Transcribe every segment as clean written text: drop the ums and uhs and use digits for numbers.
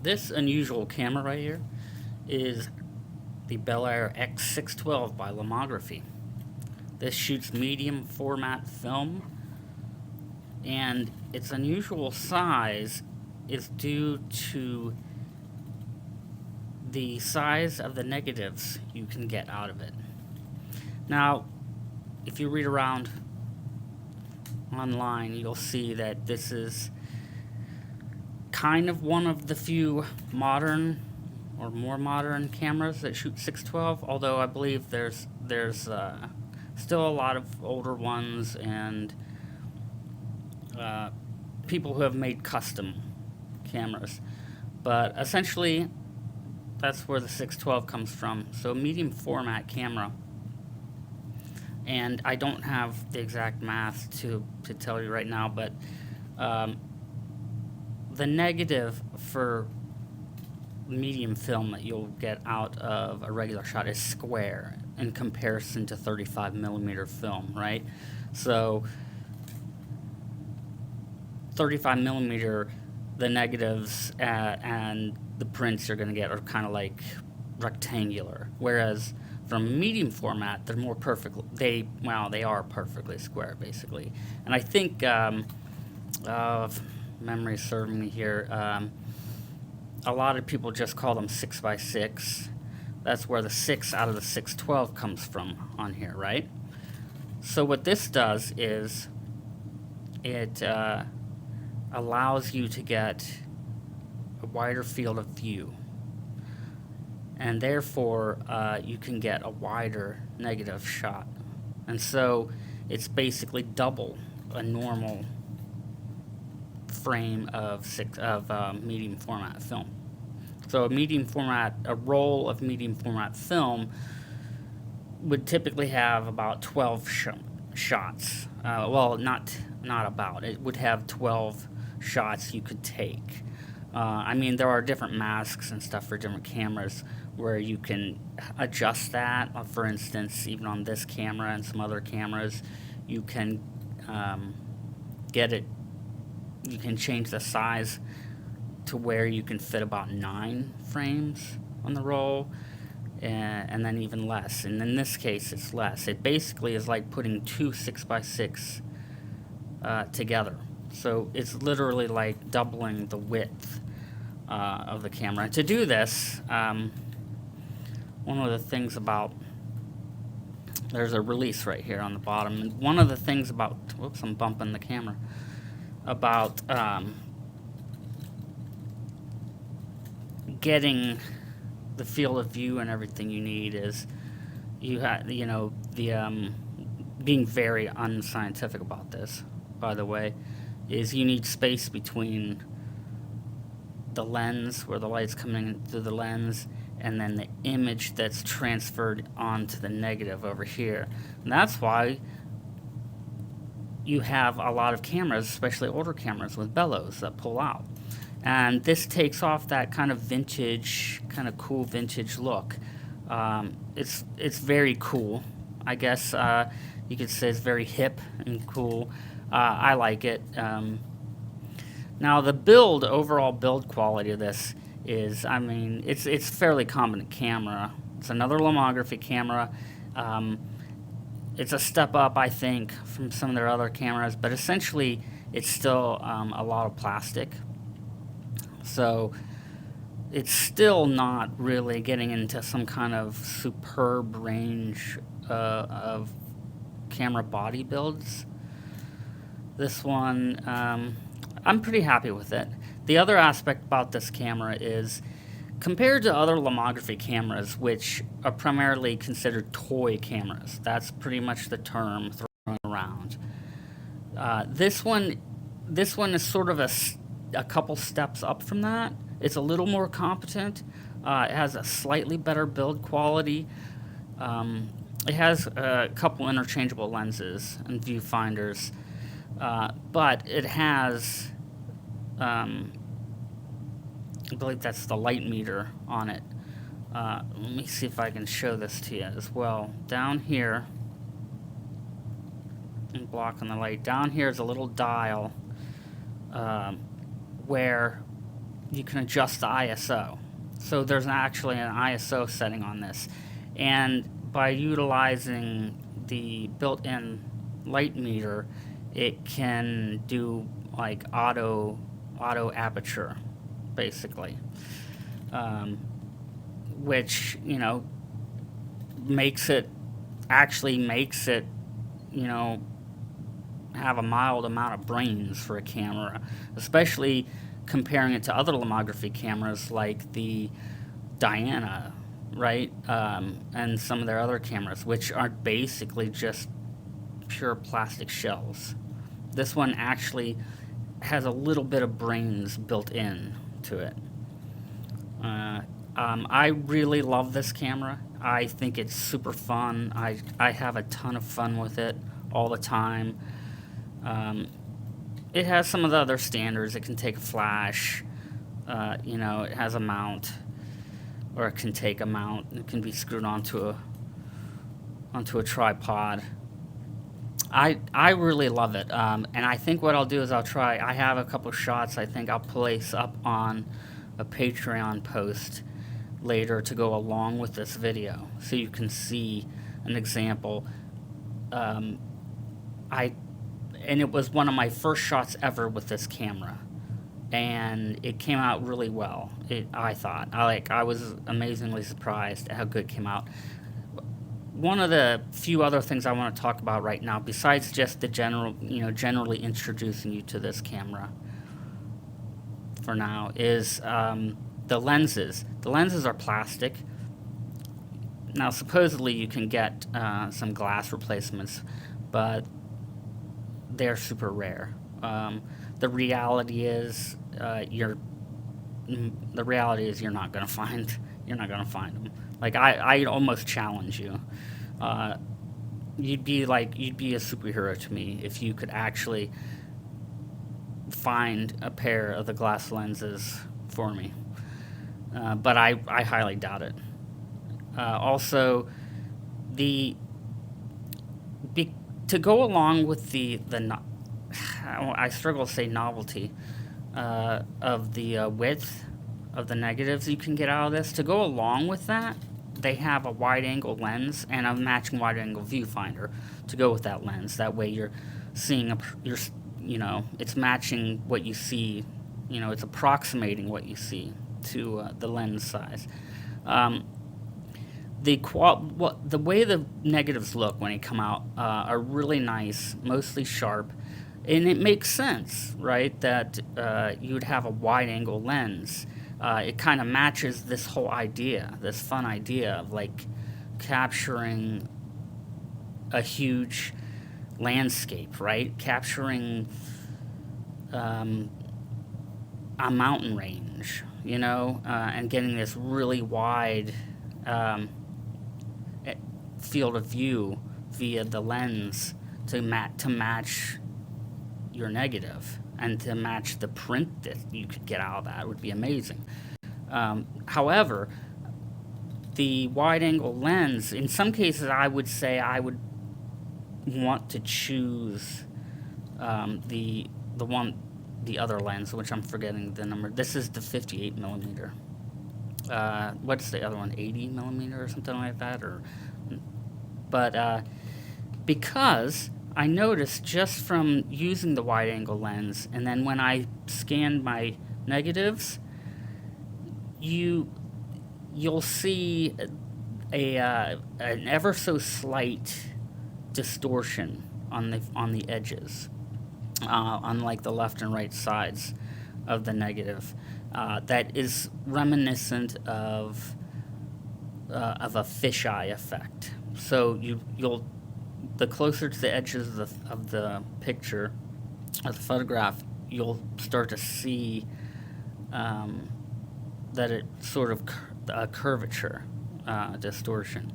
This unusual camera right here is the Belair X612 by Lomography. This shoots medium format film, and its unusual size is due to the size of the negatives you can get out of it. Now, if you read around online, you'll see that this is kind of one of the few modern or more modern cameras that shoot 612, although I believe there's still a lot of older ones and people who have made custom cameras. But essentially, that's where the 612 comes from. So medium format camera. And I don't have the exact math to tell you right now, but the negative for medium film that you'll get out of a regular shot is square in comparison to 35 millimeter film, right? So 35 millimeter, the negatives and the prints you're going to get are kind of like rectangular, whereas from medium format, they're more perfect. They are perfectly square, basically. And I think, if memory serving me here, a lot of people just call them 6x6. That's where the 6 out of the 612 comes from on here, right? So what this does is it allows you to get a wider field of view, and therefore you can get a wider negative shot. And so it's basically double a normal frame of medium format film. So a roll of medium format film would typically have about 12 shots. Well, not about. It would have 12 shots you could take. I mean, there are different masks and stuff for different cameras where you can adjust that. For instance, even on this camera and some other cameras, you can you can change the size to where you can fit about 9 frames on the roll, and then even less. And in this case, it's less. It basically is like putting two 6x6 together. So it's literally like doubling the width of the camera. And to do this, one of the things about, there's a release right here on the bottom, and one of the things about, whoops, I'm bumping the camera, about getting the field of view and everything you need is being very unscientific about this, by the way, is you need space between the lens, where the light's coming in through the lens, and then the image that's transferred onto the negative over here. And that's why you have a lot of cameras, especially older cameras, with bellows that pull out. And this takes off that kind of vintage, kind of cool vintage look. It's very cool. I guess you could say it's very hip and cool. I like it. Now the overall build quality of this is, I mean, it's fairly competent camera. It's another Lomography camera. It's a step up, I think, from some of their other cameras, but essentially it's still a lot of plastic. So it's still not really getting into some kind of superb range of camera body builds. This one, I'm pretty happy with it. The other aspect about this camera is, compared to other Lomography cameras, which are primarily considered toy cameras, that's pretty much the term thrown around. This one is sort of a couple steps up from that. It's a little more competent. It has a slightly better build quality. It has a couple interchangeable lenses and viewfinders, but it has, I believe that's the light meter on it. Let me see if I can show this to you as well. Down here, I'm blocking the light. Down here is a little dial where you can adjust the ISO. So there's actually an ISO setting on this, and by utilizing the built-in light meter, it can do like auto aperture, basically, which makes it have a mild amount of brains for a camera, especially comparing it to other lomography cameras like the Diana, right? And some of their other cameras, which are basically just pure plastic shells. This one actually has a little bit of brains built in to it. I really love this camera. I think it's super fun. I have a ton of fun with it all the time. It has some of the other standards. It can take a flash. It has a mount, or it can take a mount. It can be screwed onto a tripod. I really love it, and I think what I'll do is I have a couple shots I think I'll place up on a Patreon post later to go along with this video, so you can see an example. And it was one of my first shots ever with this camera, and it came out really well. I thought. I was amazingly surprised at how good it came out. One of the few other things I want to talk about right now, besides just the generally introducing you to this camera for now, is the lenses. The lenses are plastic. Now, supposedly you can get some glass replacements, but they're super rare. The reality is you're not gonna find them. Like I almost challenge you. You'd be a superhero to me if you could actually find a pair of the glass lenses for me. But I highly doubt it. Also, to go along with I struggle to say novelty of the width of the negatives you can get out of this. To go along with that, they have a wide-angle lens and a matching wide-angle viewfinder to go with that lens. That way, you're seeing it's matching what you see. It's approximating what you see to the lens size. The way the negatives look when they come out are really nice, mostly sharp, and it makes sense, right? That you would have a wide-angle lens. It kind of matches this whole idea, this fun idea of like capturing a huge landscape, right? Capturing a mountain range, and getting this really wide field of view via the lens to match your negative, and to match the print that you could get out of that would be amazing. However, the wide-angle lens, in some cases, I would say I would want to choose the other lens, which I'm forgetting the number. This is the 58 millimeter. What's the other one? 80 millimeter or something like that, But because I noticed just from using the wide-angle lens, and then when I scanned my negatives, you'll see an ever so slight distortion on the edges, on like the left and right sides of the negative, that is reminiscent of a fisheye effect. So the closer to the edges of the picture, of the photograph, you'll start to see that it sort of a curvature distortion,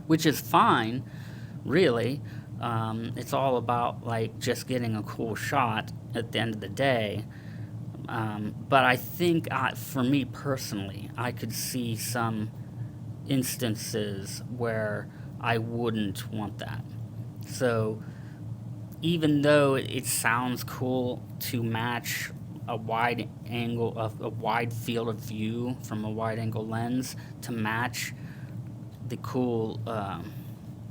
which is fine, really. It's all about like just getting a cool shot at the end of the day. But I think for me personally, I could see some instances where I wouldn't want that. So even though it sounds cool to match a wide angle of a wide field of view from a wide angle lens to match the cool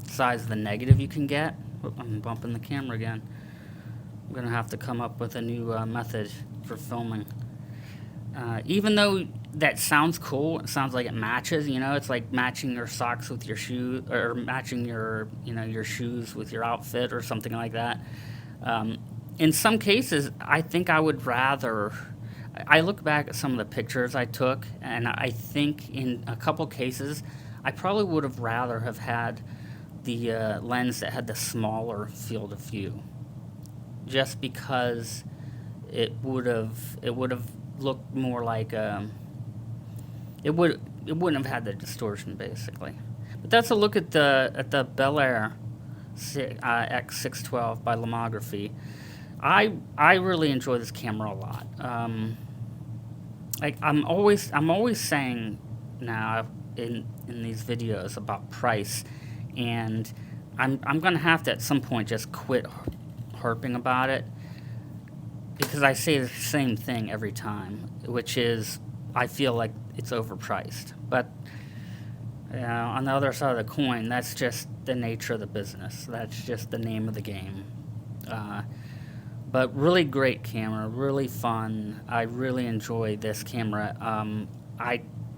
size of the negative you can get. Oop, I'm bumping the camera again. I'm gonna have to come up with a new method for filming. Even though that sounds cool, it sounds like it matches. It's like matching your socks with your shoe, or matching your your shoes with your outfit, or something like that. In some cases, I think I would rather. I look back at some of the pictures I took, and I think in a couple cases, I probably would have rather have had the lens that had the smaller field of view, just because it would have looked more like it wouldn't have had the distortion, basically. But that's a look at the Belair X612 by Lomography. I really enjoy this camera a lot. Like I'm always saying now in these videos about price, and I'm gonna have to at some point just quit harping about it, because I say the same thing every time, which is I feel like it's overpriced. But on the other side of the coin, that's just the nature of the business. That's just the name of the game. But really great camera, really fun. I really enjoy this camera.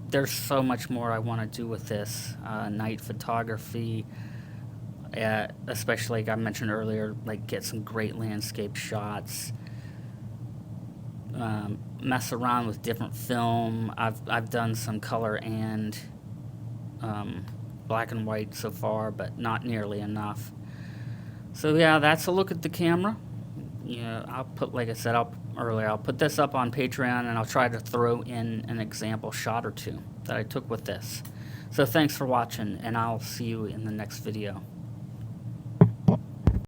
There's so much more I want to do with this. Night photography, especially like I mentioned earlier, like get some great landscape shots. Mess around with different film. I've done some color and black and white so far, but not nearly enough. So yeah, that's a look at the camera. I'll put, like I said earlier, I'll put this up on Patreon, and I'll try to throw in an example shot or two that I took with this. So thanks for watching, and I'll see you in the next video.